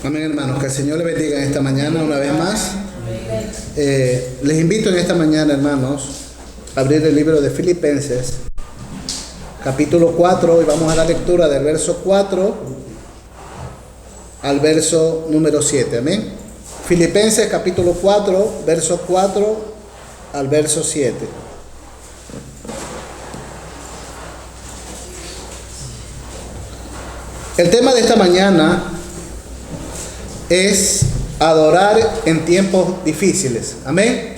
Amén, hermanos. Que el Señor les bendiga en esta mañana una vez más. Les invito en esta mañana, hermanos, a abrir el libro de Filipenses, capítulo 4, y vamos a la lectura del verso 4 al verso número 7. Amén. Filipenses, capítulo 4, verso 4 al verso 7. El tema de esta mañana es adorar en tiempos difíciles. Amén.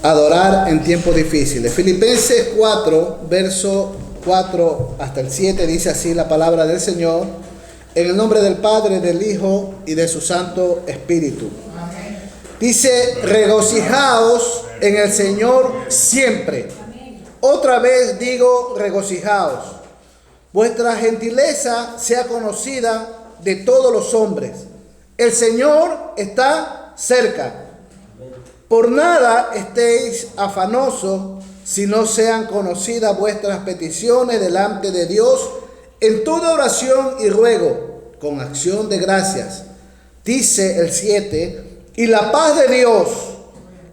Adorar en tiempos difíciles. Filipenses 4, verso 4 hasta el 7 dice así la palabra del Señor. En el nombre del Padre, del Hijo y de su Santo Espíritu. Dice: regocijaos en el Señor siempre. Otra vez digo, regocijaos. Vuestra gentileza sea conocida de todos los hombres. El Señor está cerca. Por nada estéis afanosos, si no sean conocidas vuestras peticiones delante de Dios en toda oración y ruego, con acción de gracias. Dice el 7, y la paz de Dios,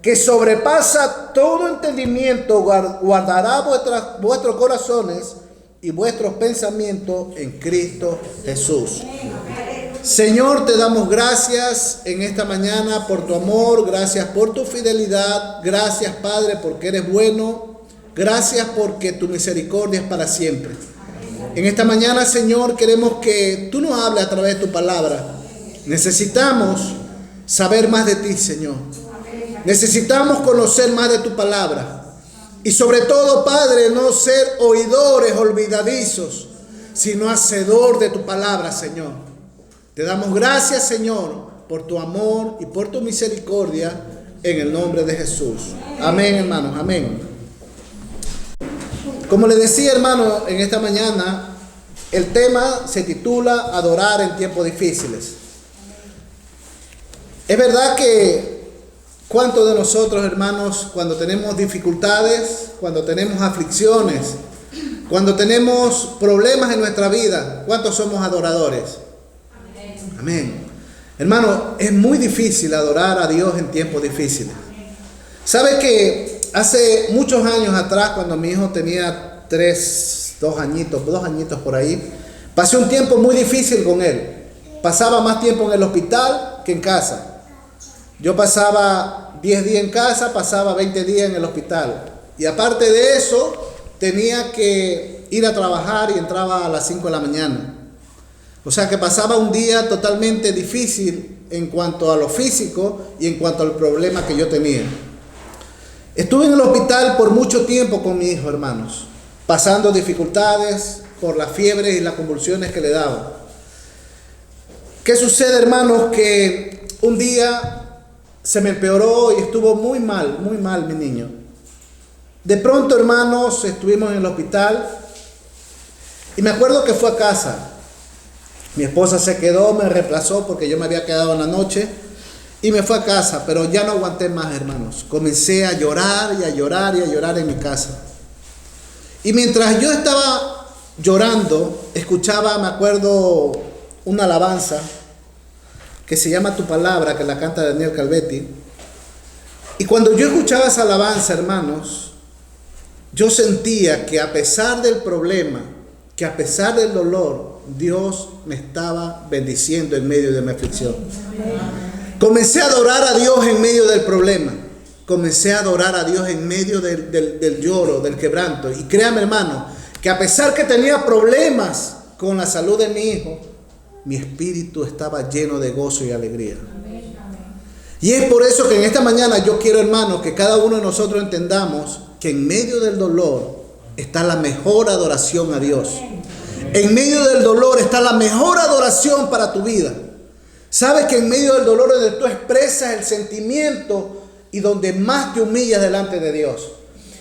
que sobrepasa todo entendimiento, guardará vuestros corazones y vuestros pensamientos en Cristo Jesús. Señor, te damos gracias en esta mañana por tu amor, gracias por tu fidelidad, gracias, Padre, porque eres bueno, gracias porque tu misericordia es para siempre. En esta mañana, Señor, queremos que tú nos hables a través de tu palabra. Necesitamos saber más de ti, Señor. Necesitamos conocer más de tu palabra. Y sobre todo, Padre, no ser oidores olvidadizos, sino hacedor de tu palabra, Señor. Te damos gracias, Señor, por tu amor y por tu misericordia, en el nombre de Jesús. Amén, hermanos, amén. Como les decía, hermanos, en esta mañana, el tema se titula Adorar en tiempos difíciles. Es verdad que ¿cuántos de nosotros, hermanos, cuando tenemos dificultades, cuando tenemos aflicciones, cuando tenemos problemas en nuestra vida, cuántos somos adoradores? Amén. Hermano, es muy difícil adorar a Dios en tiempos difíciles. ¿Sabe que hace muchos años atrás, cuando mi hijo tenía 2 añitos por ahí, pasé un tiempo muy difícil con él? Pasaba más tiempo en el hospital que en casa. Yo pasaba 10 días en casa, pasaba 20 días en el hospital. Y aparte de eso, tenía que ir a trabajar y entraba a las 5 de la mañana. O sea que pasaba un día totalmente difícil en cuanto a lo físico y en cuanto al problema que yo tenía. Estuve en el hospital por mucho tiempo con mi hijo, hermanos, pasando dificultades por las fiebres y las convulsiones que le daban. ¿Qué sucede, hermanos? Que un día se me empeoró y estuvo muy mal mi niño. De pronto, hermanos, estuvimos en el hospital y me acuerdo que fue a casa. Mi esposa se quedó, me reemplazó porque yo me había quedado en la noche y me fue a casa, pero ya no aguanté más, hermanos. Comencé a llorar y a llorar y a llorar en mi casa. Y mientras yo estaba llorando, escuchaba, me acuerdo, una alabanza que se llama Tu Palabra, que la canta Daniel Calvetti. Y cuando yo escuchaba esa alabanza, hermanos, yo sentía que a pesar del problema, que a pesar del dolor, Dios me estaba bendiciendo en medio de mi aflicción. Comencé a adorar a Dios en medio del problema. Comencé a adorar a Dios en medio del lloro, del quebranto. Y créame, hermano, que a pesar que tenía problemas con la salud de mi hijo, mi espíritu estaba lleno de gozo y alegría. Y es por eso que en esta mañana yo quiero, hermanos, que cada uno de nosotros entendamos que en medio del dolor está la mejor adoración a Dios. En medio del dolor está la mejor adoración para tu vida. Sabes que en medio del dolor es donde tú expresas el sentimiento y donde más te humillas delante de Dios.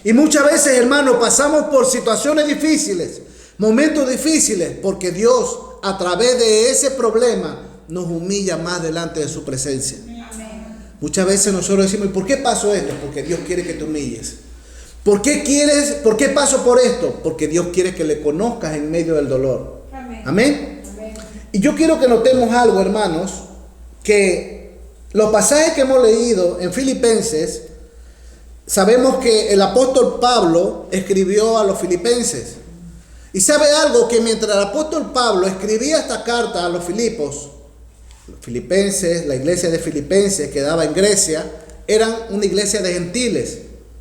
Y muchas veces, hermanos, pasamos por situaciones difíciles, momentos difíciles, porque Dios, a través de ese problema, nos humilla más delante de su presencia. Muchas veces nosotros decimos: ¿por qué pasó esto? Porque Dios quiere que te humilles. ¿Por qué paso por esto? Porque Dios quiere que le conozcas en medio del dolor. Amén. Y yo quiero que notemos algo, hermanos, que los pasajes que hemos leído en Filipenses, sabemos que el apóstol Pablo escribió a los filipenses. Y sabe algo, que mientras el apóstol Pablo escribía esta carta a los Filipos, los filipenses, la iglesia de Filipenses que daba en Grecia, eran una iglesia de gentiles.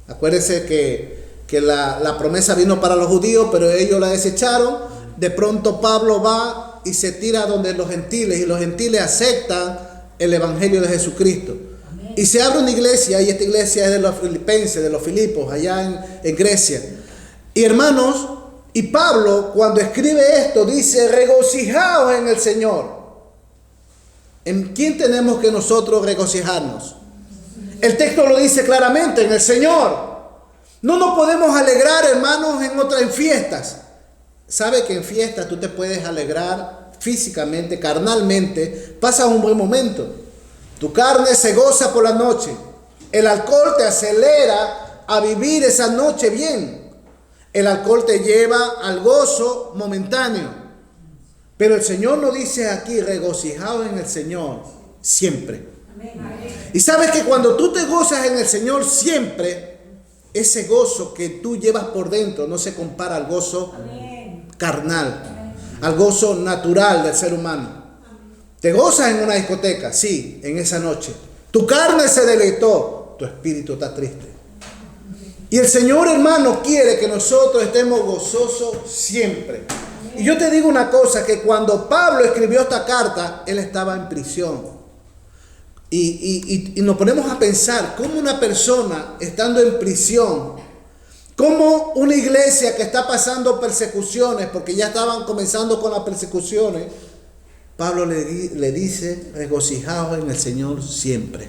Acuérdense que la promesa vino para los judíos, pero ellos la desecharon. De pronto Pablo va y se tira donde los gentiles, y los gentiles aceptan el evangelio de Jesucristo. Amén. Y se abre una iglesia, y esta iglesia es de los filipenses, de los Filipos, allá en Grecia. Y hermanos, y Pablo cuando escribe esto dice: regocijaos en el Señor. ¿En quién tenemos que nosotros regocijarnos? El texto lo dice claramente: en el Señor. No nos podemos alegrar, hermanos, en fiestas. ¿Sabe que en fiestas tú te puedes alegrar físicamente, carnalmente? Pasas un buen momento. Tu carne se goza por la noche. El alcohol te acelera a vivir esa noche bien. El alcohol te lleva al gozo momentáneo. Pero el Señor nos dice aquí: regocijaos en el Señor siempre. Y sabes que cuando tú te gozas en el Señor siempre, ese gozo que tú llevas por dentro no se compara al gozo carnal, al gozo natural del ser humano. Te gozas en una discoteca, sí, en esa noche. Tu carne se deleitó, tu espíritu está triste. Y el Señor, hermano, quiere que nosotros estemos gozosos siempre. Y yo te digo una cosa, que cuando Pablo escribió esta carta, él estaba en prisión. Y nos ponemos a pensar cómo una persona estando en prisión, cómo una iglesia que está pasando persecuciones, porque ya estaban comenzando con las persecuciones, Pablo le dice: regocijaos en el Señor siempre.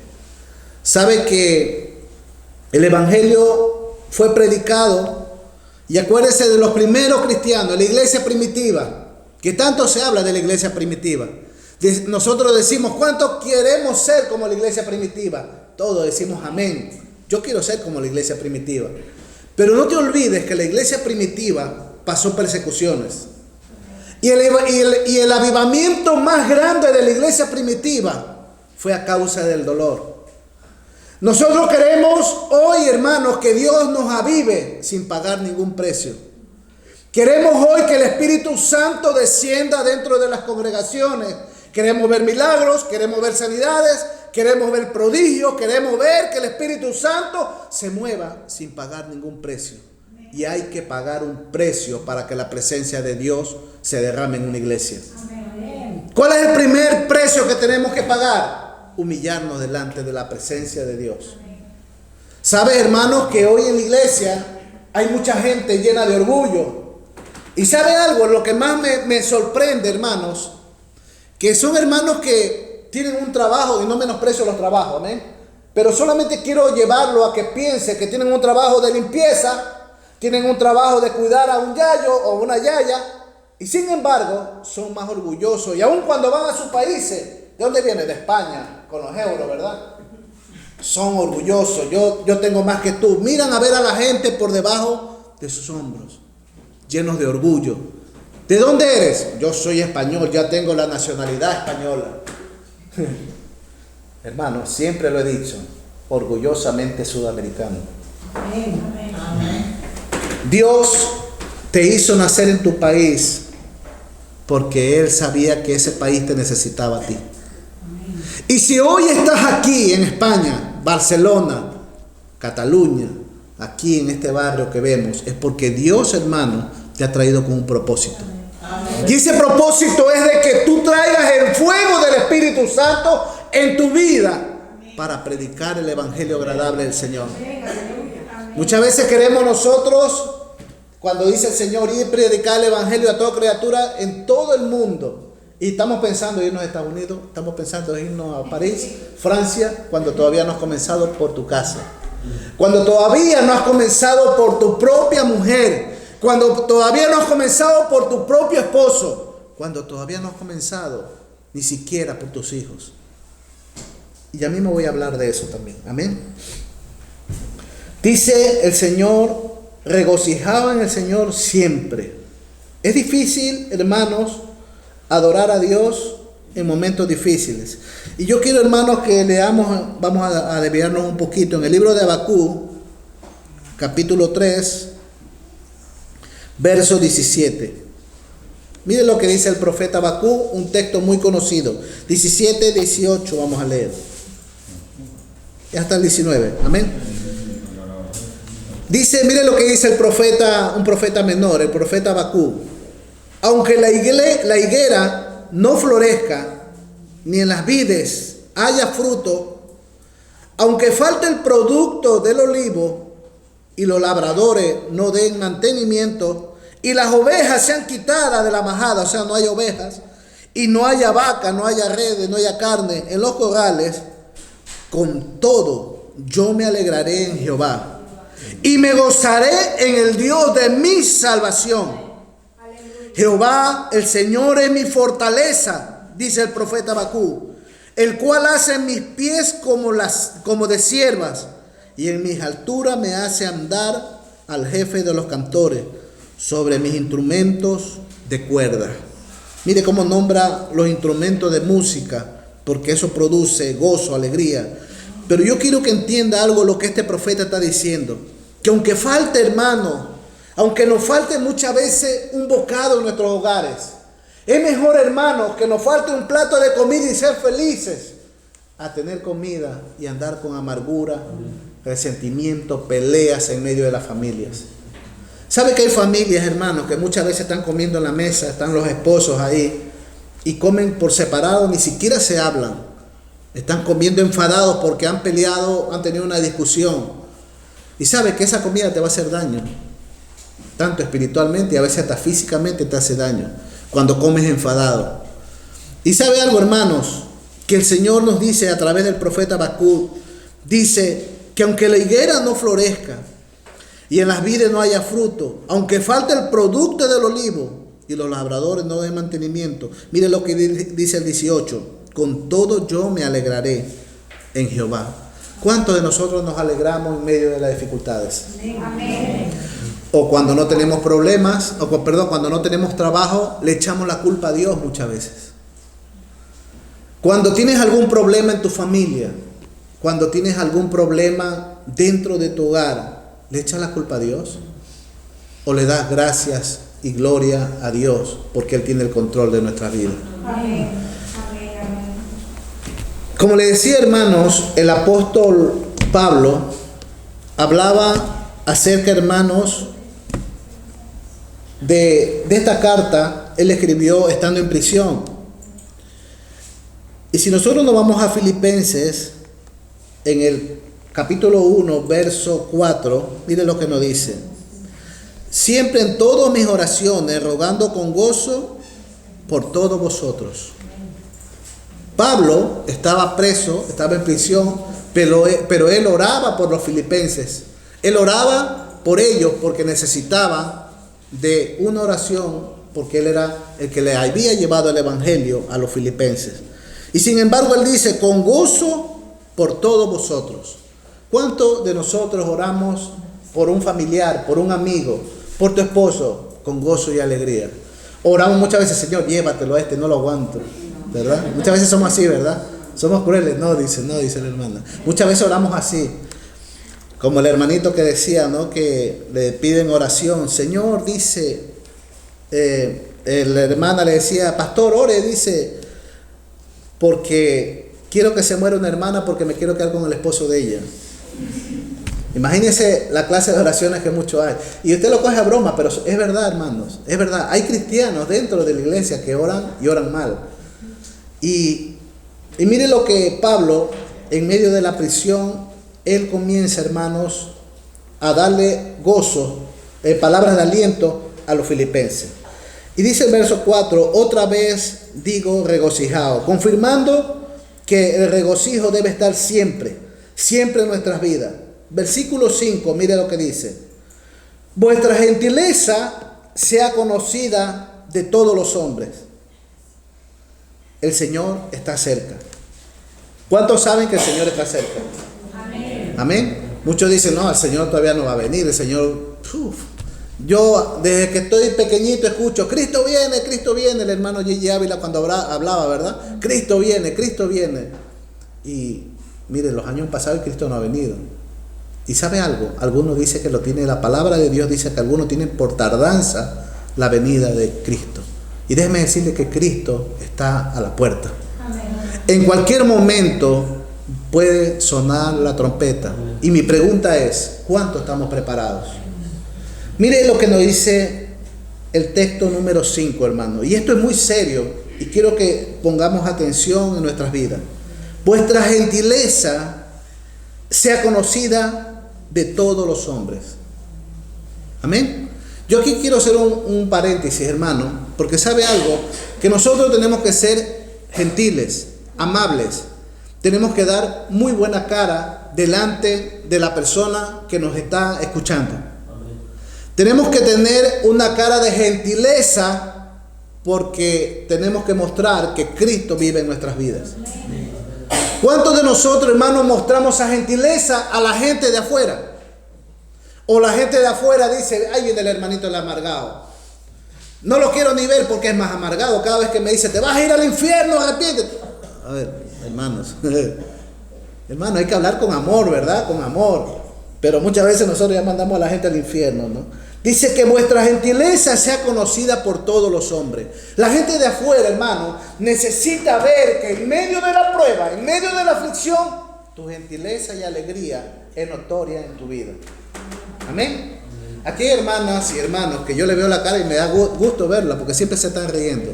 Sabe que el evangelio fue predicado, y acuérdese de los primeros cristianos, de la iglesia primitiva, que tanto se habla de la iglesia primitiva. Nosotros decimos: ¿cuántos queremos ser como la iglesia primitiva? Todos decimos amén. Yo quiero ser como la iglesia primitiva. Pero no te olvides que la iglesia primitiva pasó persecuciones. Y el avivamiento más grande de la iglesia primitiva fue a causa del dolor. Nosotros queremos hoy, hermanos, que Dios nos avive sin pagar ningún precio. Queremos hoy que el Espíritu Santo descienda dentro de las congregaciones. Queremos ver milagros, queremos ver sanidades, queremos ver prodigios, queremos ver que el Espíritu Santo se mueva sin pagar ningún precio. Y hay que pagar un precio para que la presencia de Dios se derrame en una iglesia. ¿Cuál es el primer precio que tenemos que pagar? Humillarnos delante de la presencia de Dios. ¿Sabes, hermanos, que hoy en la iglesia hay mucha gente llena de orgullo? Y ¿sabe algo? Lo que más me sorprende, hermanos, que son hermanos que tienen un trabajo, y no menosprecio los trabajos, ¿amén? Pero solamente quiero llevarlo a que piense que tienen un trabajo de limpieza, tienen un trabajo de cuidar a un yayo o una yaya, y sin embargo son más orgullosos. Y aun cuando van a sus países, ¿de dónde viene? De España, con los euros, ¿verdad? Son orgullosos. Yo tengo más que tú. Miran a ver a la gente por debajo de sus hombros, llenos de orgullo. ¿De dónde eres? Yo soy español, ya tengo la nacionalidad española. Hermano, siempre lo he dicho, orgullosamente sudamericano. Amén. Amén. Dios te hizo nacer en tu país porque Él sabía que ese país te necesitaba a ti. Amén. Y si hoy estás aquí en España, Barcelona, Cataluña, aquí en este barrio que vemos, es porque Dios, hermano, te ha traído con un propósito. Amén. Y ese propósito es de que tú traigas el fuego del Espíritu Santo en tu vida para predicar el evangelio agradable del Señor. Muchas veces queremos nosotros, cuando dice el Señor, ir a predicar el evangelio a toda criatura en todo el mundo, y estamos pensando en irnos a Estados Unidos, estamos pensando en irnos a París, Francia, cuando todavía no has comenzado por tu casa, cuando todavía no has comenzado por tu propia mujer, cuando todavía no has comenzado por tu propio esposo, cuando todavía no has comenzado ni siquiera por tus hijos. Y a mí me voy a hablar de eso también. Amén. Dice el Señor: regocijaos en el Señor siempre. Es difícil, hermanos, adorar a Dios en momentos difíciles. Y yo quiero, hermanos, que leamos, vamos a desviarnos un poquito, en el libro de Habacuc, capítulo 3, verso 17. Miren lo que dice el profeta Habacuc, un texto muy conocido. 17, 18 vamos a leer. Y hasta el 19. Amén. Dice, miren lo que dice el profeta, un profeta menor, el profeta Habacuc. Aunque la higuera no florezca, ni en las vides haya fruto, aunque falte el producto del olivo y los labradores no den mantenimiento, y las ovejas sean quitadas de la majada, o sea, no hay ovejas, y no haya vaca, no haya redes, no haya carne en los corrales, con todo yo me alegraré en Jehová y me gozaré en el Dios de mi salvación. Jehová, el Señor, es mi fortaleza, dice el profeta Habacuc, el cual hace mis pies como de siervas, y en mis alturas me hace andar al jefe de los cantores sobre mis instrumentos de cuerda. Mire cómo nombra los instrumentos de música, porque eso produce gozo, alegría. Pero yo quiero que entienda algo lo que este profeta está diciendo, que aunque falte, hermano, aunque nos falte muchas veces un bocado en nuestros hogares, es mejor, hermano, que nos falte un plato de comida y ser felices, a tener comida y andar con amargura, resentimiento, peleas en medio de las familias. ¿Sabe que hay familias, hermanos, que muchas veces están comiendo en la mesa, están los esposos ahí, y comen por separado, ni siquiera se hablan? Están comiendo enfadados porque han peleado, han tenido una discusión. Y sabe que esa comida te va a hacer daño, tanto espiritualmente y a veces hasta físicamente te hace daño cuando comes enfadado. Y sabe algo, hermanos, que el Señor nos dice a través del profeta Habacuc, dice que aunque la higuera no florezca y en las vides no haya fruto, aunque falte el producto del olivo y los labradores no den mantenimiento, mire lo que dice el 18, con todo yo me alegraré en Jehová. ¿Cuántos de nosotros nos alegramos en medio de las dificultades? Amén. O cuando no tenemos problemas, cuando no tenemos trabajo, le echamos la culpa a Dios muchas veces. Cuando tienes algún problema en tu familia, cuando tienes algún problema dentro de tu hogar, ¿le echas la culpa a Dios? ¿O le das gracias y gloria a Dios porque Él tiene el control de nuestra vida? Amén. Como le decía, hermanos, el apóstol Pablo hablaba acerca, hermanos, de esta carta. Él escribió estando en prisión. Y si nosotros nos vamos a Filipenses, en el capítulo 1, verso 4, mire lo que nos dice. Siempre en todas mis oraciones, rogando con gozo por todos vosotros. Pablo estaba preso, estaba en prisión, pero él oraba por los filipenses. Él oraba por ellos porque necesitaba de una oración, porque él era el que le había llevado el evangelio a los filipenses. Y sin embargo él dice, con gozo por todos vosotros. ¿Cuántos de nosotros oramos por un familiar, por un amigo, por tu esposo, con gozo y alegría? Oramos muchas veces, Señor, llévatelo a este, no lo aguanto, ¿verdad? Muchas veces somos así, ¿verdad? Somos crueles. No, dice la hermana. Muchas veces oramos así. Como el hermanito que decía, ¿no? Que le piden oración. Señor, dice, la hermana le decía, pastor, ore, dice, porque quiero que se muera una hermana porque me quiero quedar con el esposo de ella. Imagínense la clase de oraciones que mucho hay. Y usted lo coge a broma, pero es verdad, hermanos. Es verdad. Hay cristianos dentro de la iglesia que oran y oran mal. Y mire lo que Pablo, en medio de la prisión, él comienza, hermanos, a darle gozo, palabras de aliento a los filipenses. Y dice el verso 4, otra vez digo regocijado, confirmando que el regocijo debe estar siempre en nuestras vidas. Versículo 5, mire lo que dice. Vuestra gentileza sea conocida de todos los hombres. El Señor está cerca. ¿Cuántos saben que el Señor está cerca? Amén. Amén. Muchos dicen, no, el Señor todavía no va a venir. El Señor, Yo desde que estoy pequeñito escucho, Cristo viene, el hermano Gigi Ávila cuando hablaba, ¿verdad? Cristo viene. Y mire, los años han pasado y Cristo no ha venido. ¿Y sabe algo? Algunos dicen que lo tiene, la palabra de Dios dice que algunos tienen por tardanza la venida de Cristo. Y déjeme decirle que Cristo está a la puerta. En cualquier momento puede sonar la trompeta. Y mi pregunta es, ¿cuánto estamos preparados? Mire lo que nos dice el texto número 5, hermano. Y esto es muy serio y quiero que pongamos atención en nuestras vidas. Vuestra gentileza sea conocida de todos los hombres. Amén. Yo aquí quiero hacer un paréntesis, hermano, porque sabe algo, que nosotros tenemos que ser gentiles, amables. Tenemos que dar muy buena cara delante de la persona que nos está escuchando. Tenemos que tener una cara de gentileza porque tenemos que mostrar que Cristo vive en nuestras vidas. ¿Cuántos de nosotros, hermanos, mostramos esa gentileza a la gente de afuera? O la gente de afuera dice, ay, viene el hermanito el amargado. No lo quiero ni ver porque es más amargado. Cada vez que me dice, te vas a ir al infierno, arrepiéntete. A ver, hermanos, hermano, hay que hablar con amor, ¿verdad? Con amor. Pero muchas veces nosotros ya mandamos a la gente al infierno, ¿no? Dice que vuestra gentileza sea conocida por todos los hombres. La gente de afuera, hermano, necesita ver que en medio de la prueba, en medio de la aflicción, tu gentileza y alegría es notoria en tu vida. Amén. Aquí hay hermanas y hermanos que yo le veo la cara y me da gusto verla porque siempre se están riendo.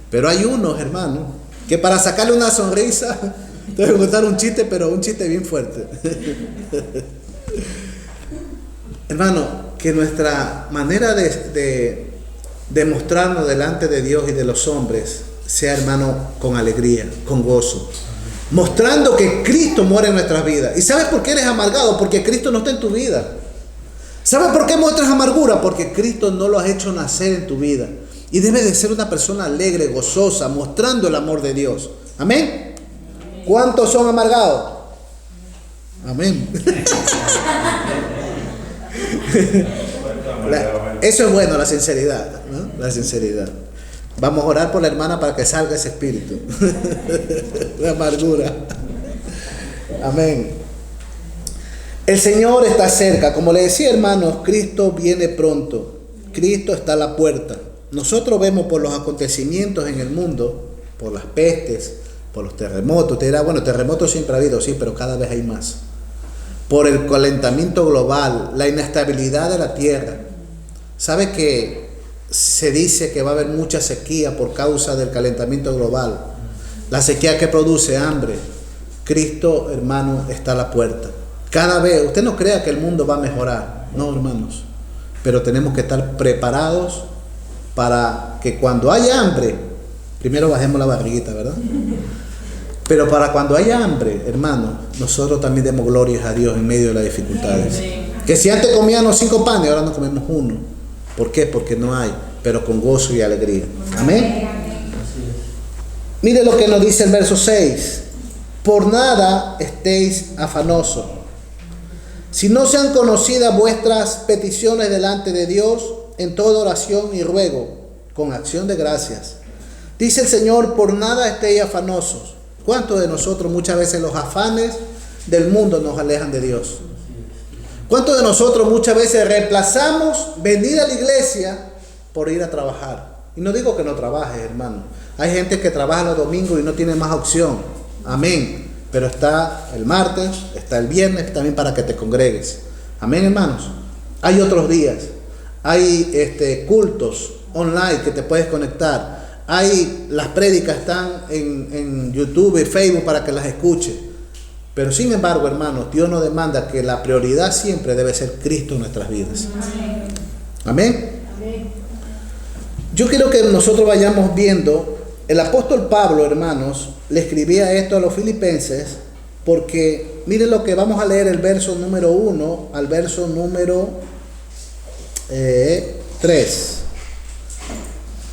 Pero hay unos, hermanos, que para sacarle una sonrisa, te voy a contar un chiste, pero un chiste bien fuerte. Hermano, que nuestra manera de mostrarnos delante de Dios y de los hombres sea, hermano, con alegría, con gozo, mostrando que Cristo muere en nuestras vidas. ¿Y sabes por qué eres amargado? Porque Cristo no está en tu vida. ¿Sabes por qué muestras amargura? Porque Cristo no lo has hecho nacer en tu vida. Y debes de ser una persona alegre, gozosa, mostrando el amor de Dios. ¿Amén? ¿Cuántos son amargados? Amén. Eso es bueno, la sinceridad, ¿no? La sinceridad. Vamos a orar por la hermana para que salga ese espíritu de amargura. Amén. El Señor está cerca. Como le decía, hermanos, Cristo viene pronto. Cristo está a la puerta. Nosotros vemos por los acontecimientos en el mundo, por las pestes, por los terremotos. Usted dirá, bueno, terremotos siempre ha habido, sí, pero cada vez hay más. Por el calentamiento global, la inestabilidad de la tierra. ¿Sabe que se dice que va a haber mucha sequía por causa del calentamiento global? La sequía que produce hambre. Cristo, hermano, está a la puerta. Cada vez, usted no crea que el mundo va a mejorar, no, hermanos, pero tenemos que estar preparados para que cuando haya hambre, primero bajemos la barriguita, ¿verdad? Pero para cuando haya hambre, hermano, nosotros también demos glorias a Dios en medio de las dificultades. Que si antes comíamos 5 panes, ahora no comemos 1. ¿Por qué? Porque no hay, pero con gozo y alegría. Amén. Mire lo que nos dice el verso 6. Por nada estéis afanosos, si no sean conocidas vuestras peticiones delante de Dios en toda oración y ruego, con acción de gracias. Dice el Señor, por nada estéis afanosos. ¿Cuántos de nosotros muchas veces los afanes del mundo nos alejan de Dios? ¿Cuántos de nosotros muchas veces reemplazamos venir a la iglesia por ir a trabajar? Y no digo que no trabajes, hermano. Hay gente que trabaja los domingos y no tiene más opción. Amén. Pero está el martes, está el viernes también para que te congregues. Amén, hermanos. Hay otros días. Hay cultos online que te puedes conectar. Las prédicas están en YouTube y Facebook para que las escuches. Pero sin embargo, hermanos, Dios nos demanda que la prioridad siempre debe ser Cristo en nuestras vidas. Amén. Yo quiero que nosotros vayamos viendo. El apóstol Pablo, hermanos, le escribía esto a los filipenses porque miren lo que vamos a leer, el verso número 1 al verso número 3.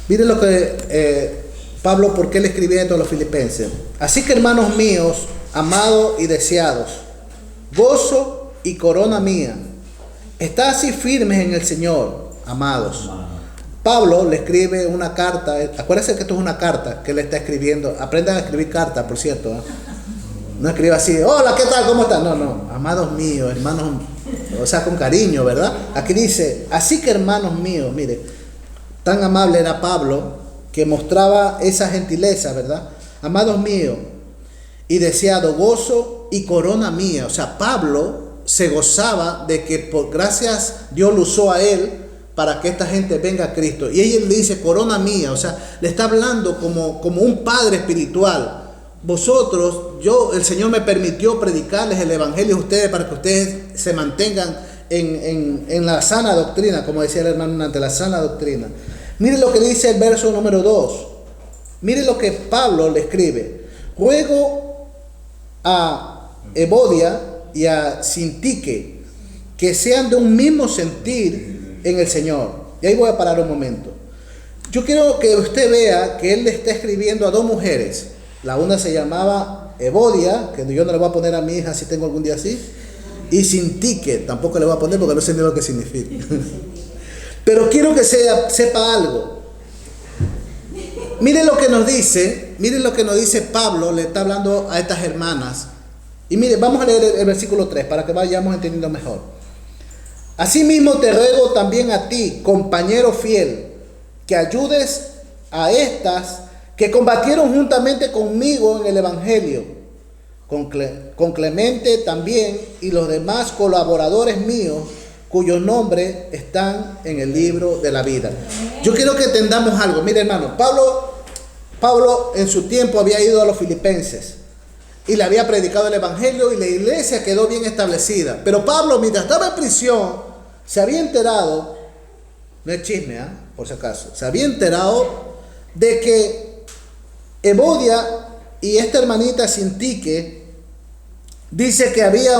Miren lo que Pablo, ¿por qué le escribía esto a los filipenses? Así que, hermanos míos, amados y deseados, gozo y corona mía, Está así firmes en el Señor, amados. Pablo le escribe una carta. Acuérdense que esto es una carta que le está escribiendo. Aprendan a escribir cartas, por cierto, ¿eh? No escriba así, hola, ¿qué tal? ¿Cómo están? No, amados míos, hermanos, o sea, con cariño, ¿verdad? Aquí dice, así que hermanos míos, mire, tan amable era Pablo que mostraba esa gentileza, ¿verdad? Amados míos, y deseado gozo y corona mía. O sea, Pablo se gozaba de que por gracias Dios lo usó a él para que esta gente venga a Cristo. Y ella le dice, corona mía, o sea, le está hablando como un padre espiritual. Vosotros, el Señor me permitió predicarles el evangelio a ustedes para que ustedes se mantengan en la sana doctrina, como decía el hermano, ante la sana doctrina. Miren lo que dice el verso número 2. Miren lo que Pablo le escribe. Ruego a Evodia y a Sintique que sean de un mismo sentir en el Señor. Y ahí voy a parar un momento. Yo quiero que usted vea que él le está escribiendo a dos mujeres. La una se llamaba Evodia, que yo no le voy a poner a mi hija si tengo algún día así, y Sintique, tampoco le voy a poner porque no sé ni lo que significa. Pero quiero que sepa algo. Miren lo que nos dice Pablo, le está hablando a estas hermanas. Y miren, vamos a leer el versículo 3 para que vayamos entendiendo mejor. Asimismo te ruego también a ti, compañero fiel, que ayudes a estas que combatieron juntamente conmigo en el Evangelio, con Clemente también y los demás colaboradores míos, cuyos nombres están en el libro de la vida. Yo quiero que entendamos algo. Mire, hermano, Pablo en su tiempo había ido a los filipenses y le había predicado el Evangelio y la iglesia quedó bien establecida. Pero Pablo, mientras estaba en prisión, se había enterado, no es chisme, por si acaso, se había enterado de que Evodia y esta hermanita Sintique dice que había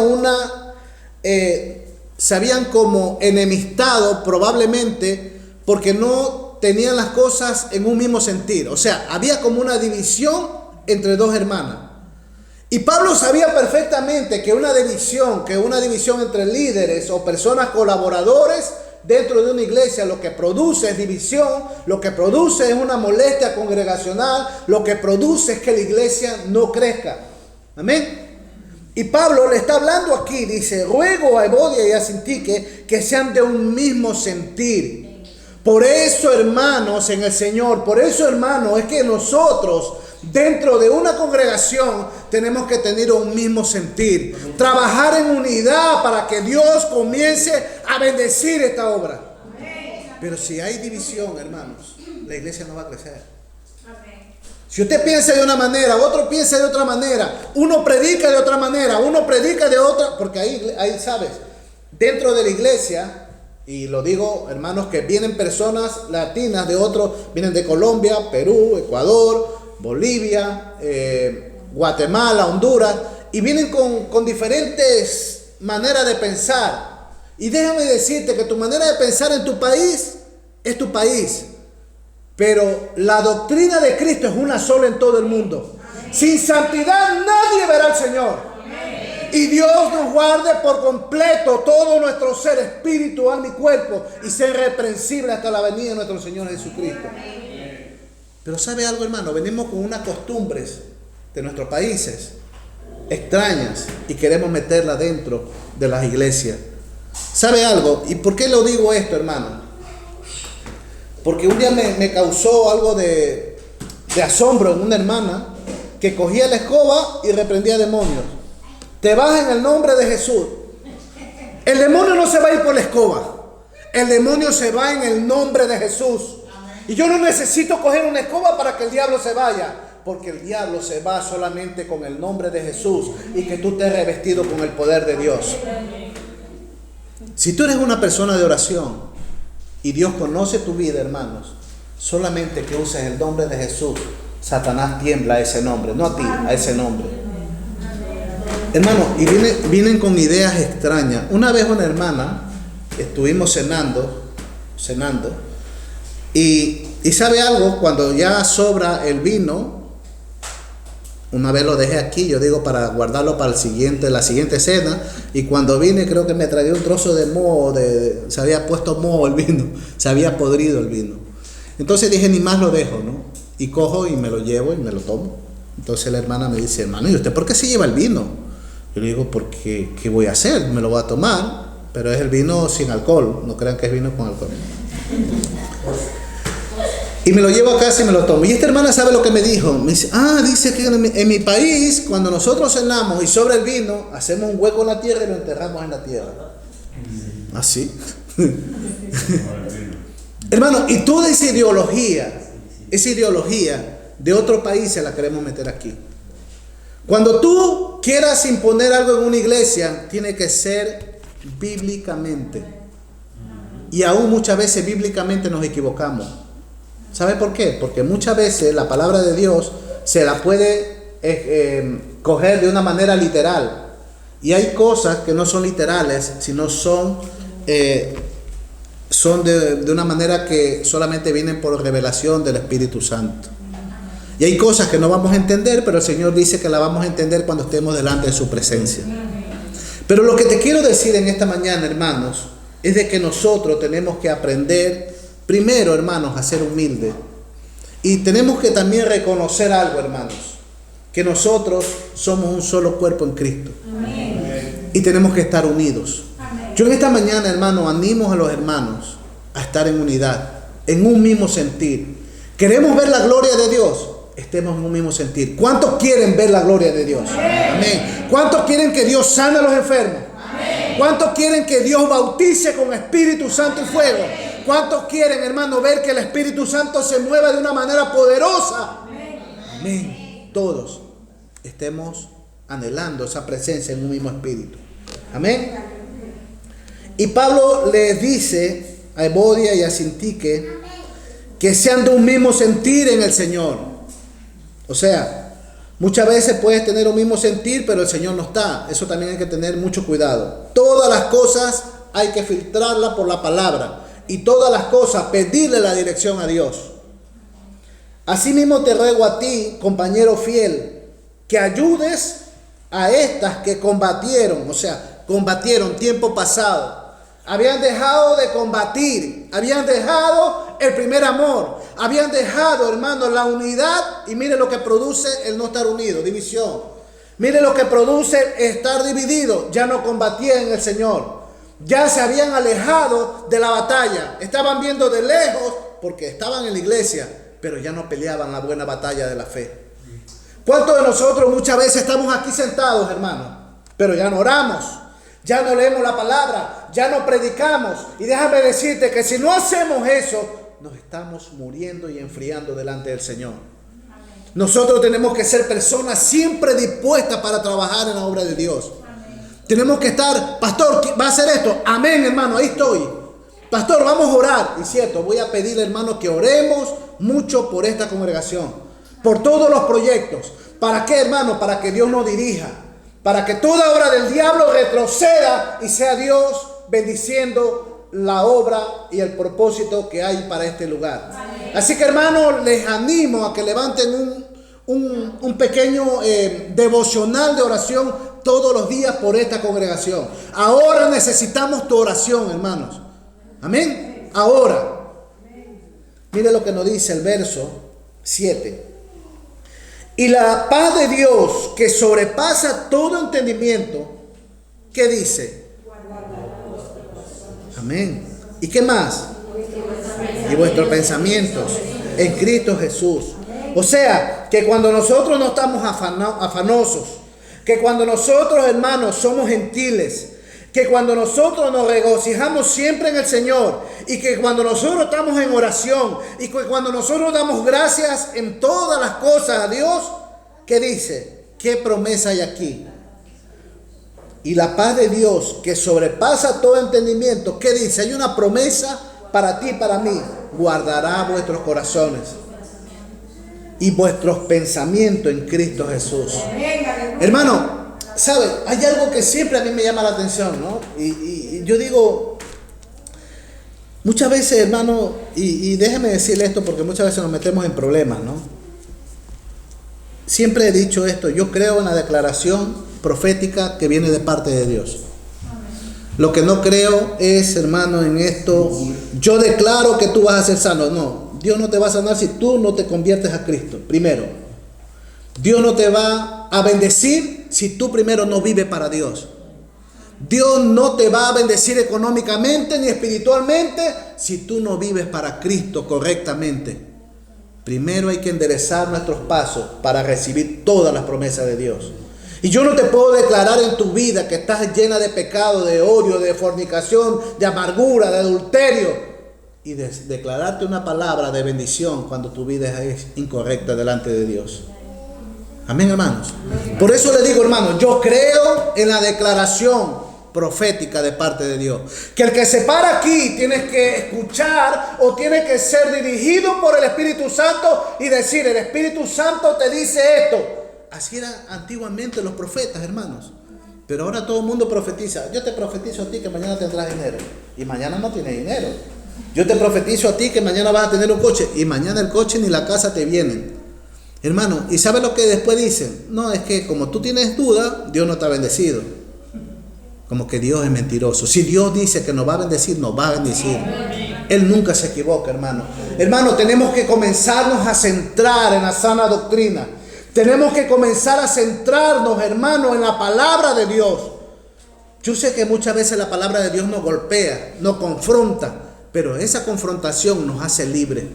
se habían como enemistado probablemente porque no tenían las cosas en un mismo sentir. O sea, había como una división entre dos hermanas. Y Pablo sabía perfectamente que una división entre líderes o personas colaboradores dentro de una iglesia lo que produce es división, lo que produce es una molestia congregacional, lo que produce es que la iglesia no crezca. Amén. Y Pablo le está hablando aquí, dice, ruego a Evodia y a Sintique que sean de un mismo sentir. Por eso, hermanos, en el Señor, por eso, hermanos, es que nosotros dentro de una congregación tenemos que tener un mismo sentir, trabajar en unidad para que Dios comience a bendecir esta obra. Pero si hay división, hermanos, la iglesia no va a crecer. Si usted piensa de una manera, otro piensa de otra manera, uno predica de otra manera, uno predica de otra, porque ahí sabes, dentro de la iglesia, y lo digo, hermanos, que vienen personas latinas de otros, vienen de Colombia, Perú, Ecuador, Bolivia, Guatemala, Honduras, y vienen con diferentes maneras de pensar. Y déjame decirte que tu manera de pensar en tu país es tu país, pero la doctrina de Cristo es una sola en todo el mundo. Sin santidad nadie verá al Señor. Y Dios nos guarde por completo todo nuestro ser, espíritu, alma y cuerpo, y ser irreprensible hasta la venida de nuestro Señor Jesucristo. Pero ¿sabe algo, hermano? Venimos con unas costumbres de nuestros países extrañas y queremos meterlas dentro de las iglesias. ¿Sabe algo? ¿Y por qué lo digo esto, hermano? Porque un día me causó algo de asombro en una hermana que cogía la escoba y reprendía demonios. Te vas en el nombre de Jesús. El demonio no se va a ir por la escoba. El demonio se va en el nombre de Jesús. Y yo no necesito coger una escoba para que el diablo se vaya, porque el diablo se va solamente con el nombre de Jesús y que tú estés revestido con el poder de Dios. Si tú eres una persona de oración y Dios conoce tu vida, hermanos, solamente que uses el nombre de Jesús, Satanás tiembla a ese nombre, no a ti, a ese nombre. Hermano, y vienen con ideas extrañas. Una vez una hermana, estuvimos cenando, y ¿sabe algo? Cuando ya sobra el vino, Una vez lo dejé aquí, yo digo, para guardarlo para la siguiente cena. Y cuando vine, creo que me traía un trozo de moho, se había puesto moho el vino, se había podrido el vino. Entonces dije, ni más lo dejo, ¿no? Y cojo y me lo llevo y me lo tomo. Entonces la hermana me dice, hermano, ¿y usted por qué se lleva el vino? Yo le digo, porque, ¿qué voy a hacer? Me lo voy a tomar, pero es el vino sin alcohol, no crean que es vino con alcohol. Y me lo llevo a casa y me lo tomo. Y esta hermana sabe lo que me dijo. Me dice, dice que en mi país, cuando nosotros cenamos y sobra el vino, hacemos un hueco en la tierra y lo enterramos en la tierra. ¿Así? Hermano, y toda esa ideología de otro país se la queremos meter aquí. Cuando tú quieras imponer algo en una iglesia, tiene que ser bíblicamente. Y aún muchas veces bíblicamente nos equivocamos. ¿Sabe por qué? Porque muchas veces la palabra de Dios se la puede coger de una manera literal. Y hay cosas que no son literales, sino son de una manera que solamente vienen por revelación del Espíritu Santo. Y hay cosas que no vamos a entender, pero el Señor dice que la vamos a entender cuando estemos delante de su presencia. Pero lo que te quiero decir en esta mañana, hermanos, es de que nosotros tenemos que aprender, primero, hermanos, a ser humildes. Y tenemos que también reconocer algo, hermanos, que nosotros somos un solo cuerpo en Cristo. Amén. Y tenemos que estar unidos. Amén. Yo en esta mañana, hermano, animo a los hermanos a estar en unidad, en un mismo sentir. ¿Queremos ver la gloria de Dios? Estemos en un mismo sentir. ¿Cuántos quieren ver la gloria de Dios? Amén. ¿Cuántos quieren que Dios sane a los enfermos? Amén. ¿Cuántos quieren que Dios bautice con Espíritu Santo y fuego? ¿Cuántos quieren, hermano, ver que el Espíritu Santo se mueva de una manera poderosa? Amén. Todos estemos anhelando esa presencia en un mismo espíritu. Amén. Y Pablo les dice a Evodia y a Sintique que sean de un mismo sentir en el Señor. O sea, muchas veces puedes tener un mismo sentir, pero el Señor no está. Eso también hay que tener mucho cuidado. Todas las cosas hay que filtrarlas por la palabra. Y todas las cosas pedirle la dirección a Dios. Asimismo te ruego a ti, compañero fiel, que ayudes a estas que combatieron tiempo pasado. Habían dejado de combatir, habían dejado el primer amor, habían dejado, hermano, la unidad. Y mire lo que produce el no estar unido, división. Mire lo que produce estar dividido. Ya no combatían en el Señor, ya se habían alejado de la batalla, estaban viendo de lejos porque estaban en la iglesia, pero ya no peleaban la buena batalla de la fe. ¿Cuántos de nosotros muchas veces estamos aquí sentados, hermano, pero ya no oramos? Ya no leemos la palabra, ya no predicamos. Y déjame decirte que si no hacemos eso, nos estamos muriendo y enfriando delante del Señor. Amén. Nosotros tenemos que ser personas siempre dispuestas para trabajar en la obra de Dios. Amén. Tenemos que estar, pastor, ¿va a hacer esto? Amén, hermano, ahí estoy. Pastor, vamos a orar. Y cierto, voy a pedirle, hermano, que oremos mucho por esta congregación, por todos los proyectos. ¿Para qué, hermano? Para que Dios nos dirija. Para que toda obra del diablo retroceda y sea Dios bendiciendo la obra y el propósito que hay para este lugar. Amén. Así que, hermanos, les animo a que levanten un pequeño devocional de oración todos los días por esta congregación. Ahora necesitamos tu oración, hermanos. Amén. Ahora. Mire lo que nos dice el verso 7. Y la paz de Dios, que sobrepasa todo entendimiento, ¿qué dice? Amén. ¿Y qué más? Y vuestros pensamientos en Cristo Jesús. O sea, que cuando nosotros no estamos afanosos, que cuando nosotros, hermanos, somos gentiles, que cuando nosotros nos regocijamos siempre en el Señor, y que cuando nosotros estamos en oración, y que cuando nosotros damos gracias en todas las cosas a Dios, ¿qué dice? ¿Qué promesa hay aquí? Y la paz de Dios, que sobrepasa todo entendimiento, ¿qué dice? Hay una promesa para ti y para mí. Guardará vuestros corazones y vuestros pensamientos en Cristo Jesús. Hermano, ¿sabe? Hay algo que siempre a mí me llama la atención, ¿no? Y yo digo, muchas veces, hermano, y déjeme decirle esto porque muchas veces nos metemos en problemas, ¿no? siempre he dicho esto, yo creo en la declaración profética que viene de parte de Dios. Lo que no creo es, hermano, en esto, yo declaro que tú vas a ser sano. No, Dios no te va a sanar si tú no te conviertes a Cristo, primero. Dios no te va a bendecir si tú primero no vives para Dios. Dios no te va a bendecir económicamente ni espiritualmente si tú no vives para Cristo correctamente. Primero hay que enderezar nuestros pasos para recibir todas las promesas de Dios. Y yo no te puedo declarar en tu vida que estás llena de pecado, de odio, de fornicación, de amargura, de adulterio, y declararte una palabra de bendición cuando tu vida es incorrecta delante de Dios. Amén, hermanos. Por eso le digo, hermanos, yo creo en la declaración profética de parte de Dios. Que el que se para aquí tiene que escuchar o tiene que ser dirigido por el Espíritu Santo y decir, el Espíritu Santo te dice esto. Así eran antiguamente los profetas, hermanos. Pero ahora todo el mundo profetiza. Yo te profetizo a ti que mañana tendrás dinero. Y mañana no tienes dinero. Yo te profetizo a ti que mañana vas a tener un coche. Y mañana el coche ni la casa te vienen. Hermano, ¿y sabes lo que después dicen? No, es que como tú tienes duda, Dios no te ha bendecido. Como que Dios es mentiroso. Si Dios dice que nos va a bendecir, nos va a bendecir. Él nunca se equivoca, hermano. Hermano, tenemos que comenzarnos a centrar en la sana doctrina. Tenemos que comenzar a centrarnos, hermano, en la palabra de Dios. Yo sé que muchas veces la palabra de Dios nos golpea, nos confronta, pero esa confrontación nos hace libres.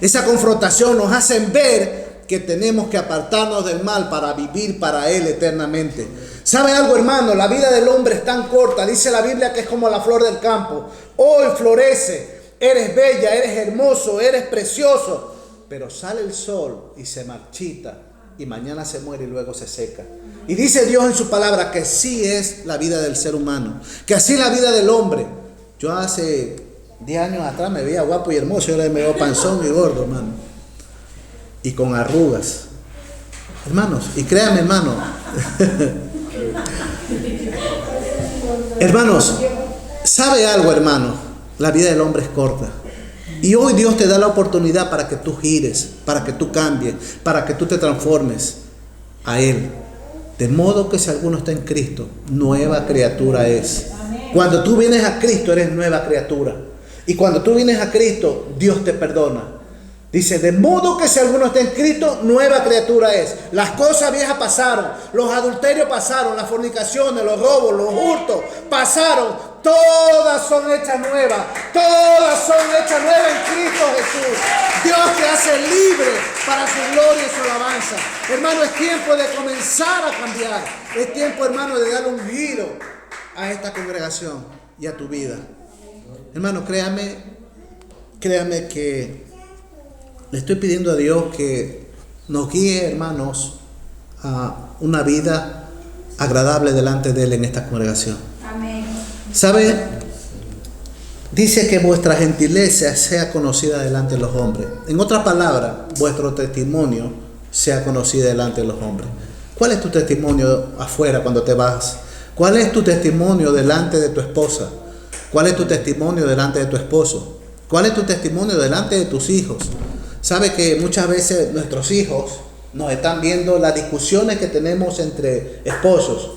Esa confrontación nos hace ver que tenemos que apartarnos del mal para vivir para Él eternamente. ¿Sabe algo, hermano? La vida del hombre es tan corta. Dice la Biblia que es como la flor del campo. Hoy florece, eres bella, eres hermoso, eres precioso. Pero sale el sol y se marchita. Y mañana se muere y luego se seca. Y dice Dios en su palabra que sí es la vida del ser humano. Que así es la vida del hombre. Yo hace 10 años atrás me veía guapo y hermoso. Yo me veo panzón y gordo, hermano. Y con arrugas. Hermanos, y créanme, hermano. Hermanos, ¿sabe algo, hermano? La vida del hombre es corta. Y hoy Dios te da la oportunidad para que tú gires, para que tú cambies, para que tú te transformes a Él. De modo que si alguno está en Cristo, nueva criatura es. Cuando tú vienes a Cristo, eres nueva criatura. Y cuando tú vienes a Cristo, Dios te perdona. Dice, de modo que si alguno está en Cristo, nueva criatura es. Las cosas viejas pasaron, los adulterios pasaron, las fornicaciones, los robos, los hurtos pasaron. Todas son hechas nuevas. Todas son hechas nuevas en Cristo Jesús. Dios te hace libre para su gloria y su alabanza. Hermano, es tiempo de comenzar a cambiar. Es tiempo, hermano, de dar un giro a esta congregación y a tu vida. Hermano, créame que le estoy pidiendo a Dios que nos guíe, hermanos, a una vida agradable delante de Él en esta congregación. Amén. ¿Sabe? Dice que vuestra gentileza sea conocida delante de los hombres. En otras palabras, vuestro testimonio sea conocido delante de los hombres. ¿Cuál es tu testimonio afuera cuando te vas? ¿Cuál es tu testimonio delante de tu esposa? ¿Cuál es tu testimonio delante de tu esposo? ¿Cuál es tu testimonio delante de tus hijos? Sabe que muchas veces nuestros hijos nos están viendo las discusiones que tenemos entre esposos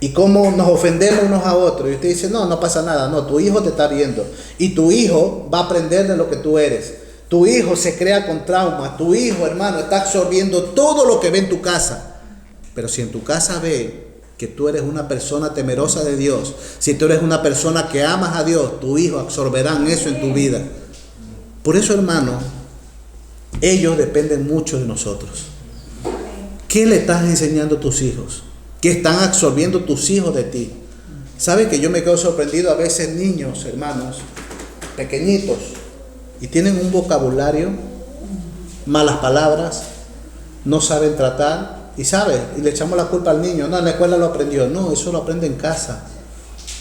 y cómo nos ofendemos unos a otros. Y usted dice, no pasa nada. No, tu hijo te está viendo. Y tu hijo va a aprender de lo que tú eres. Tu hijo se crea con trauma. Tu hijo, hermano, está absorbiendo todo lo que ve en tu casa. Pero si en tu casa ve que tú eres una persona temerosa de Dios, si tú eres una persona que amas a Dios, tu hijo absorberán eso en tu vida. Por eso, hermano, ellos dependen mucho de nosotros. ¿Qué le estás enseñando a tus hijos? ¿Qué están absorbiendo tus hijos de ti? ¿Sabe que yo me quedo sorprendido a veces niños, hermanos, pequeñitos, y tienen un vocabulario, malas palabras, no saben tratar, y le echamos la culpa al niño, no, en la escuela lo aprendió. No, eso lo aprende en casa.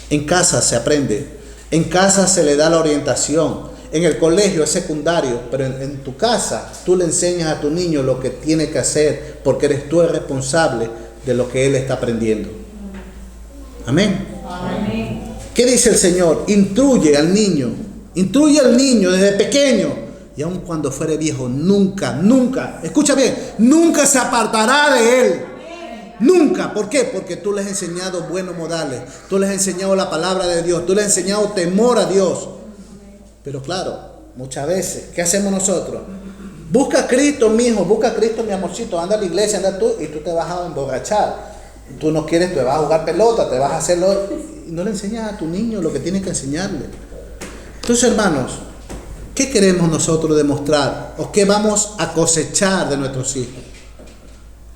En casa se aprende, en casa se le da la orientación. En el colegio es secundario, pero en tu casa tú le enseñas a tu niño lo que tiene que hacer, porque eres tú el responsable de lo que él está aprendiendo. Amén. Amén. ¿Qué dice el Señor? Instruye al niño desde pequeño y aun cuando fuere viejo, nunca, escucha bien, nunca se apartará de él. Nunca. ¿Por qué? Porque tú les has enseñado buenos modales, tú les has enseñado la palabra de Dios, tú les has enseñado temor a Dios. Pero claro, muchas veces, ¿qué hacemos nosotros? Busca a Cristo, mi hijo, busca a Cristo, mi amorcito, anda a la iglesia, anda tú, y tú te vas a emborrachar. Tú no quieres, te vas a jugar pelota, te vas a hacerlo, y no le enseñas a tu niño lo que tienes que enseñarle. Entonces, hermanos, ¿qué queremos nosotros demostrar? ¿O qué vamos a cosechar de nuestros hijos?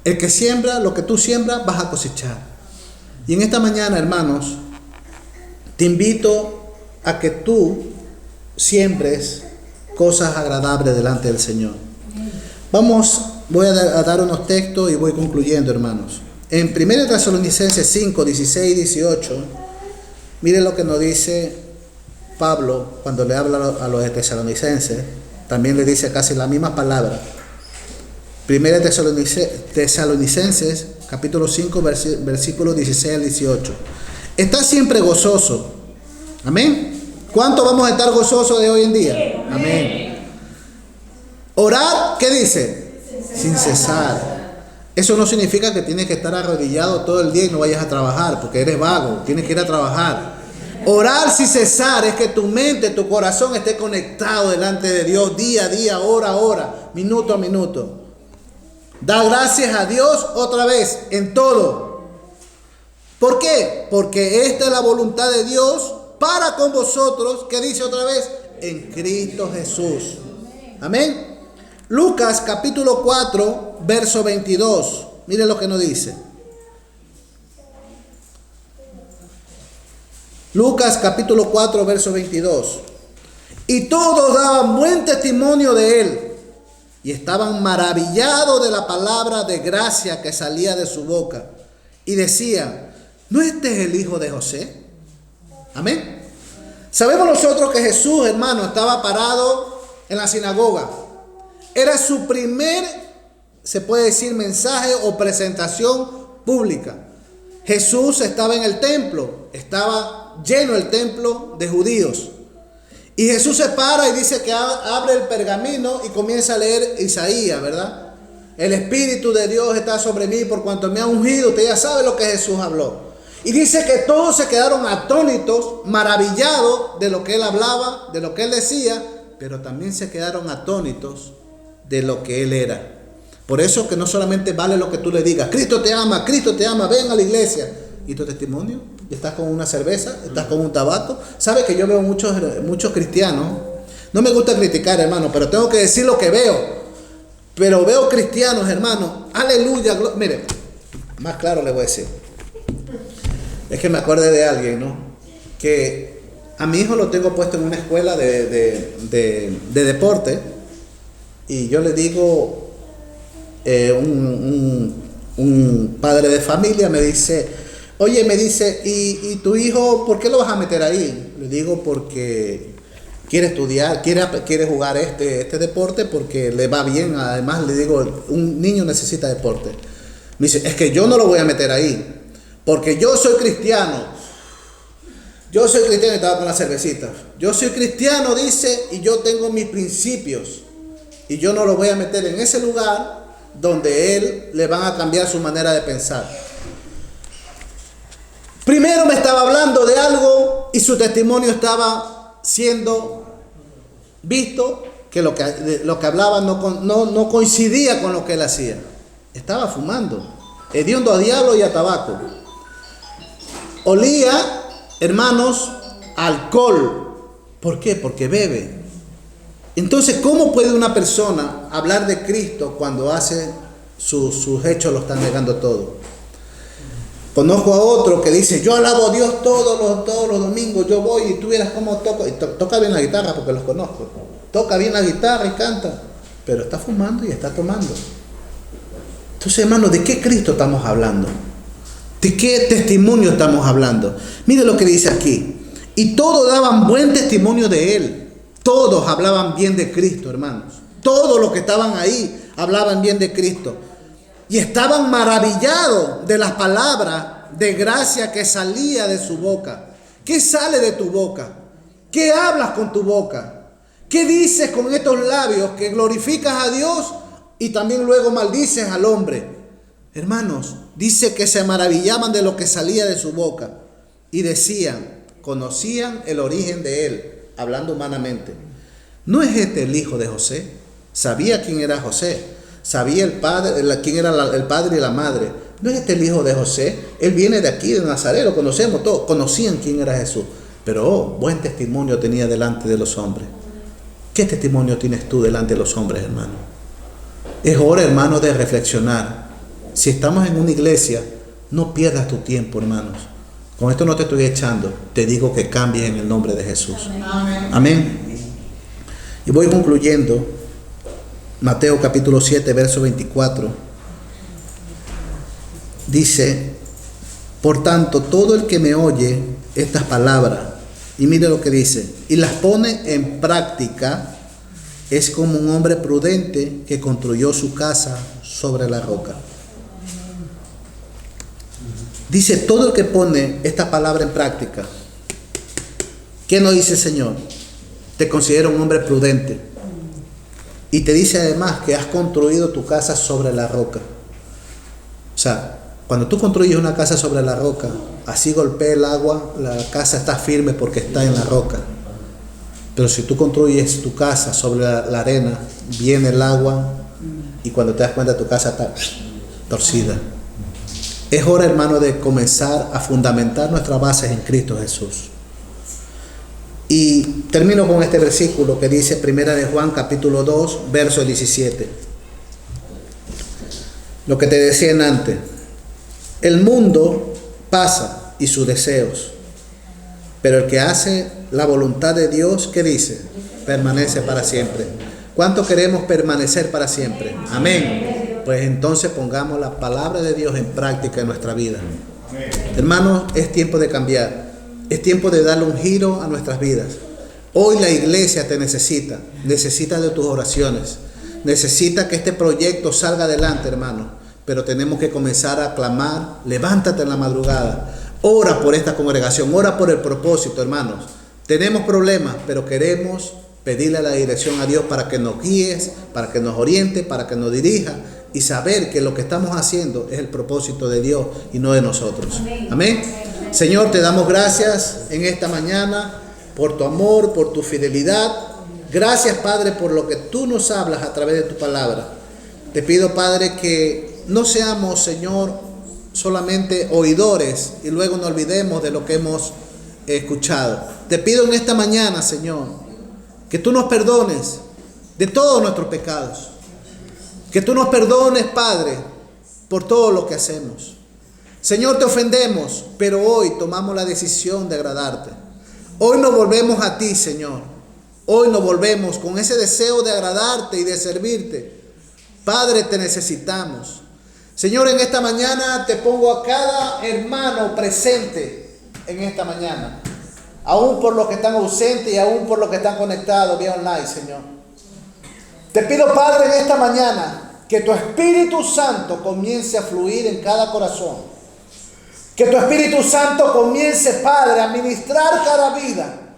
El que siembra, lo que tú siembras, vas a cosechar. Y en esta mañana, hermanos, te invito a que tú siembres cosas agradables delante del Señor. Voy a dar unos textos y voy concluyendo, hermanos. En 1 Tesalonicenses 5, 16 y 18, miren lo que nos dice Pablo cuando le habla a los tesalonicenses. También le dice casi la misma palabra. 1 Tesalonicenses, capítulo 5, versículos 16 al 18. Está siempre gozoso. Amén. ¿Cuánto vamos a estar gozosos de hoy en día? Amén. Orad, ¿qué dice? Sin cesar. Eso no significa que tienes que estar arrodillado todo el día y no vayas a trabajar, porque eres vago, tienes que ir a trabajar. Orar sin cesar es que tu mente, tu corazón esté conectado delante de Dios día a día, hora a hora, minuto a minuto. Da gracias a Dios otra vez en todo. ¿Por qué? Porque esta es la voluntad de Dios para con vosotros, que dice otra vez, en Cristo Jesús. Amén. Lucas capítulo 4, verso 22. Mire lo que nos dice. Lucas capítulo 4, verso 22. Y todos daban buen testimonio de él, y estaban maravillados de la palabra de gracia que salía de su boca. Y decían, ¿no este es el hijo de José? Amén. Sabemos nosotros que Jesús, hermano, estaba parado en la sinagoga. Era su primer, se puede decir, mensaje o presentación pública. Jesús estaba en el templo, estaba lleno el templo de judíos. Y Jesús se para y dice que abre el pergamino y comienza a leer Isaías, ¿verdad? El Espíritu de Dios está sobre mí por cuanto me ha ungido. Usted ya sabe lo que Jesús habló. Y dice que todos se quedaron atónitos, maravillados de lo que él hablaba, de lo que él decía, pero también se quedaron atónitos de lo que él era. Por eso que no solamente vale lo que tú le digas, Cristo te ama, ven a la iglesia. ¿Y tu testimonio? ¿Estás con una cerveza? ¿Estás con un tabaco? ¿Sabe que yo veo muchos cristianos? No me gusta criticar, hermano, pero tengo que decir lo que veo. Pero veo cristianos, hermano, aleluya. Mire, más claro le voy a decir. Es que me acordé de alguien, ¿no? Que a mi hijo lo tengo puesto en una escuela de deporte. Y yo le digo, un padre de familia me dice, oye, me dice, ¿y tu hijo por qué lo vas a meter ahí? Le digo, porque quiere estudiar, quiere jugar este deporte porque le va bien. Además, le digo, un niño necesita deporte. Me dice, es que yo no lo voy a meter ahí, porque yo soy cristiano. Yo soy cristiano, y estaba con la cervecita. Yo soy cristiano, dice, y yo tengo mis principios. Y yo no lo voy a meter en ese lugar donde él le van a cambiar su manera de pensar. Primero me estaba hablando de algo y su testimonio estaba siendo visto que lo que hablaba no coincidía con lo que él hacía. Estaba fumando, hediondo a diablo y a tabaco. Olía, hermanos, alcohol. ¿Por qué? Porque bebe. Entonces, ¿cómo puede una persona hablar de Cristo cuando hace sus hechos lo están negando todo? Conozco a otro que dice, yo alabo a Dios todos los domingos, yo voy y tú vieras cómo toco. Y toca bien la guitarra porque los conozco. Toca bien la guitarra y canta, pero está fumando y está tomando. Entonces, hermano, ¿de qué Cristo estamos hablando? ¿De qué testimonio estamos hablando? Mire lo que dice aquí. Y todos daban buen testimonio de él. Todos hablaban bien de Cristo, hermanos. Todos los que estaban ahí hablaban bien de Cristo. Y estaban maravillados de las palabras de gracia que salía de su boca. ¿Qué sale de tu boca? ¿Qué hablas con tu boca? ¿Qué dices con estos labios que glorificas a Dios y también luego maldices al hombre? Hermanos, dice que se maravillaban de lo que salía de su boca y decían, conocían el origen de él, hablando humanamente. ¿No es este el hijo de José? Sabía quién era José, sabía el padre, quién era el padre y la madre. ¿No es este el hijo de José? Él viene de aquí, de Nazaret, lo conocemos todos, conocían quién era Jesús. Pero buen testimonio tenía delante de los hombres. ¿Qué testimonio tienes tú delante de los hombres, hermano? Es hora, hermano, de reflexionar. Si estamos en una iglesia, no pierdas tu tiempo, hermanos. Con esto no te estoy echando, te digo que cambies en el nombre de Jesús. Amén. Amén. Y voy concluyendo. Mateo capítulo 7, verso 24. Dice, por tanto, todo el que me oye estas palabras, y mire lo que dice, y las pone en práctica, es como un hombre prudente que construyó su casa sobre la roca. Dice, todo el que pone esta palabra en práctica. ¿Qué nos dice el Señor? Te considera un hombre prudente. Y te dice además que has construido tu casa sobre la roca. O sea, cuando tú construyes una casa sobre la roca, así golpea el agua, la casa está firme porque está en la roca. Pero si tú construyes tu casa sobre la arena, viene el agua y cuando te das cuenta tu casa está torcida. Es hora, hermano, de comenzar a fundamentar nuestras bases en Cristo Jesús. Y termino con este versículo que dice 1 de Juan capítulo 2, verso 17. Lo que te decía antes. El mundo pasa y sus deseos, pero el que hace la voluntad de Dios, ¿qué dice? Permanece para siempre. ¿Cuánto queremos permanecer para siempre? Amén. Pues entonces pongamos la palabra de Dios en práctica en nuestra vida. Hermanos, es tiempo de cambiar. Es tiempo de darle un giro a nuestras vidas. Hoy la iglesia te necesita de tus oraciones. Necesita que este proyecto salga adelante, hermano. Pero tenemos que comenzar a clamar. Levántate en la madrugada. Ora por esta congregación. Ora por el propósito, hermanos. Tenemos problemas, pero queremos pedirle la dirección a Dios para que nos guíes, para que nos oriente, para que nos dirija. Y saber que lo que estamos haciendo es el propósito de Dios y no de nosotros. Amén. Señor, te damos gracias en esta mañana por tu amor, por tu fidelidad. Gracias, Padre, por lo que tú nos hablas a través de tu palabra. Te pido, Padre, que no seamos, Señor, solamente oidores y luego nos olvidemos de lo que hemos escuchado. Te pido en esta mañana, Señor, que tú nos perdones de todos nuestros pecados. Que tú nos perdones, Padre, por todo lo que hacemos. Señor, te ofendemos, pero hoy tomamos la decisión de agradarte. Hoy nos volvemos a ti, Señor. Hoy nos volvemos con ese deseo de agradarte y de servirte. Padre, te necesitamos. Señor, en esta mañana te pongo a cada hermano presente en esta mañana. Aún por los que están ausentes y aún por los que están conectados vía online, Señor. Te pido, Padre, en esta mañana que tu Espíritu Santo comience a fluir en cada corazón. Que tu Espíritu Santo comience, Padre, a ministrar cada vida.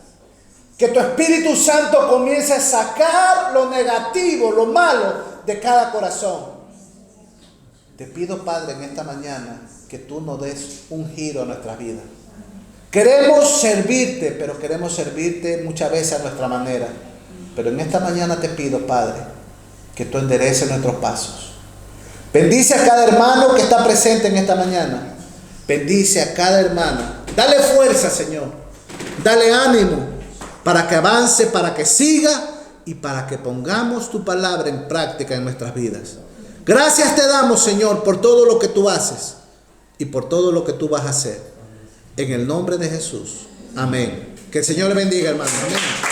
Que tu Espíritu Santo comience a sacar lo negativo, lo malo de cada corazón. Te pido, Padre, en esta mañana que tú nos des un giro a nuestras vidas. Queremos servirte, pero queremos servirte muchas veces a nuestra manera. Pero en esta mañana te pido, Padre, que tú endereces nuestros pasos. Bendice a cada hermano que está presente en esta mañana. Bendice a cada hermano. Dale fuerza, Señor. Dale ánimo para que avance, para que siga y para que pongamos tu palabra en práctica en nuestras vidas. Gracias te damos, Señor, por todo lo que tú haces y por todo lo que tú vas a hacer. En el nombre de Jesús. Amén. Que el Señor le bendiga, hermano. Amén.